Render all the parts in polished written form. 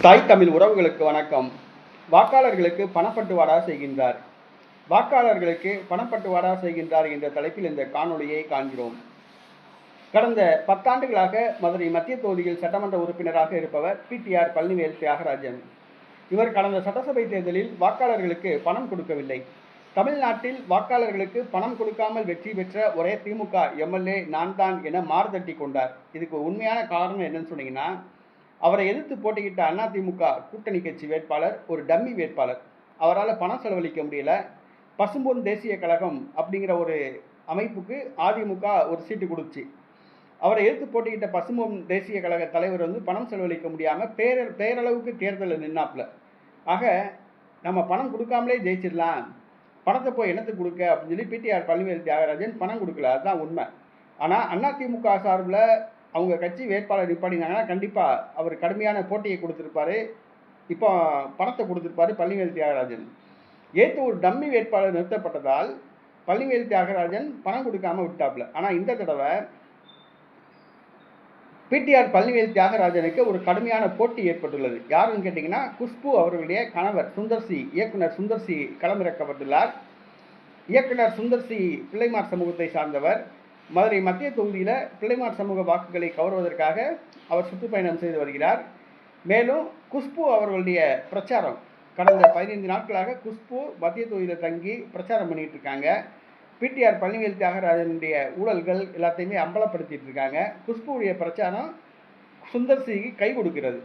தாய் தமிழ் உறவுகளுக்கு வணக்கம். வாக்காளர்களுக்கு பணப்பட்டுவாடா செய்கின்றார். வாக்காளர்களுக்கு பணப்பட்டுவாடா செய்கின்றார் என்ற தலைப்பில் இந்த காணொளியை காண்கிறோம். கடந்த 10 ஆண்டுகளாக மதுரை மத்திய தொகுதியில் சட்டமன்ற உறுப்பினராக இருப்பவர் பிடிஆர் பழனிவேல் தியாகராஜன். இவர் கடந்த சட்டசபை தேர்தலில் வாக்காளர்களுக்கு பணம் கொடுக்கவில்லை. தமிழ்நாட்டில் வாக்காளர்களுக்கு பணம் கொடுக்காமல் வெற்றி பெற்ற ஒரே திமுக எம்எல்ஏ நான் தான் என மார்தட்டி கொண்டார். இதுக்கு உண்மையான காரணம் என்னன்னு சொன்னீங்கன்னா, அவரை எதிர்த்து போட்டியிட்ட அதிமுக கூட்டணி கட்சி வேட்பாளர் ஒரு டம்மி வேட்பாளர். அவரால் பணம் செலவழிக்க முடியல. பசும்பொன் தேசிய கழகம் அப்படிங்கிற ஒரு அமைப்புக்கு அதிமுக ஒரு சீட்டு கொடுத்துச்சு. அவரை எதிர்த்து போட்டியிட்ட பசும்பொன் தேசிய கழக தலைவர் பணம் செலவழிக்க முடியாமல் பேரளவுக்கு தேர்தலில் நின்னாப்புல. ஆக நம்ம பணம் கொடுக்காமலே ஜெயிச்சிடலாம், பணத்தை போய் என்னத்துக்கு கொடுக்க அப்படின்னு சொல்லி பிடிஆர் பழனிவேல் தியாகராஜன் பணம் கொடுக்கல. அதுதான் உண்மை. ஆனால் அதிமுக சார்பில் அவங்க கட்சி வேட்பாளர் நிப்பாடினாங்கன்னா கண்டிப்பாக அவர் கடுமையான போட்டியை கொடுத்துருப்பாரு. இப்போ பணத்தை கொடுத்துருப்பாரு பழனிவேல் தியாகராஜன். ஒரு டம்மி வேட்பாளர் நிறுத்தப்பட்டதால் பழனிவேல் தியாகராஜன் பணம் கொடுக்காம விட்டாப்புல. ஆனால் இந்த தடவை பிடிஆர் பழனிவேல் தியாகராஜனுக்கு ஒரு கடுமையான போட்டி ஏற்பட்டுள்ளது. யாருன்னு கேட்டிங்கன்னா, குஷ்பு அவர்களுடைய கணவர் சுந்தர்சி, இயக்குனர் சுந்தர்சி களமிறக்கப்பட்டுள்ளார். இயக்குனர் சுந்தர்சி பிள்ளைமார் சமூகத்தை சார்ந்தவர். மதுரை மத்திய தொகுதியில் பிள்ளைமார் சமூக வாக்குகளை கவர்வதற்காக அவர் சுற்றுப்பயணம் செய்து வருகிறார். மேலும் குஷ்பு அவர்களுடைய பிரச்சாரம் கடந்த 15 நாட்களாக குஷ்பு மத்திய தொகுதியில் தங்கி பிரச்சாரம் பண்ணிட்டு இருக்காங்க. பிடிஆர் பழனிவேல் தியாகராஜனுடைய ஊழல்கள் எல்லாத்தையுமே அம்பலப்படுத்திட்டு இருக்காங்க. குஷ்புடைய பிரச்சாரம் சுந்தர்சிக்கு கை கொடுக்கிறது.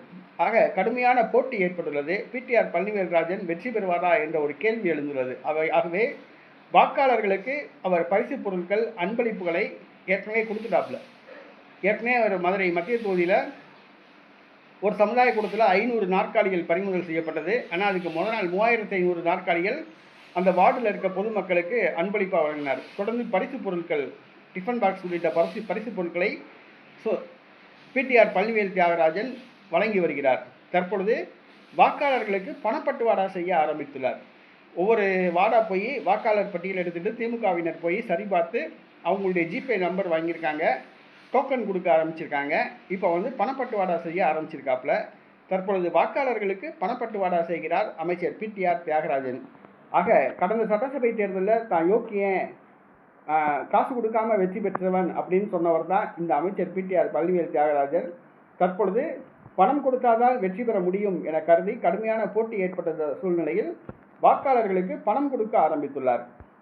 ஆக கடுமையான போட்டி ஏற்பட்டுள்ளது. பிடிஆர் பழனிவேல் ராஜன் வெற்றி பெறுவாரா என்ற ஒரு கேள்வி எழுந்துள்ளது. ஆகவே வாக்காளர்களுக்கு அவர் பரிசு பொருட்கள், அன்பளிப்புகளை ஏற்கனவே கொடுத்துட்டாப்புல. ஏற்கனவே அவர் மதுரை மத்திய தொகுதியில் ஒரு சமுதாய கூடத்தில் 500 நாற்காலிகள் பறிமுதல் செய்யப்பட்டது. ஆனால் அதுக்கு முதல் நாள் 3500 நாற்காலிகள் அந்த வார்டில் இருக்க பொதுமக்களுக்கு அன்பளிப்பாக வழங்கினார். தொடர்ந்து பரிசு பொருட்கள், டிஃபன் பாக்ஸ் உள்ளிட்ட பரிசு பொருட்களை பிடிஆர் பழனிவேல் தியாகராஜன் வழங்கி வருகிறார். தற்பொழுது வாக்காளர்களுக்கு பணப்பட்டுவாடா செய்ய ஆரம்பித்துள்ளார். ஒவ்வொரு வார்டாக போய் வாக்காளர் பட்டியல் எடுத்துகிட்டு திமுகவினர் போய் சரிபார்த்து அவங்களுடைய ஜிபே நம்பர் வாங்கியிருக்காங்க, டோக்கன் கொடுக்க ஆரம்பிச்சிருக்காங்க. இப்போ பணப்பட்டுவாடா செய்ய ஆரம்பிச்சிருக்காப்புல. தற்பொழுது வாக்காளர்களுக்கு பணப்பட்டுவாடா செய்கிறார் அமைச்சர் பிடிஆர் தியாகராஜன். ஆக கடந்த சட்டசபை தேர்தலில் தான் யோக்கியன், காசு கொடுக்காம வெற்றி பெற்றவன் அப்படின்னு சொன்னவர் தான் இந்த அமைச்சர் பிடிஆர் பழனிவேல் தியாகராஜன். தற்பொழுது பணம் கொடுத்தாதான் வெற்றி பெற முடியும் என கருதி கடுமையான போட்டி ஏற்பட்ட சூழ்நிலையில் வாக்காளர்களுக்கு பணம் கொடுக்க ஆரம்பித்துள்ளார்.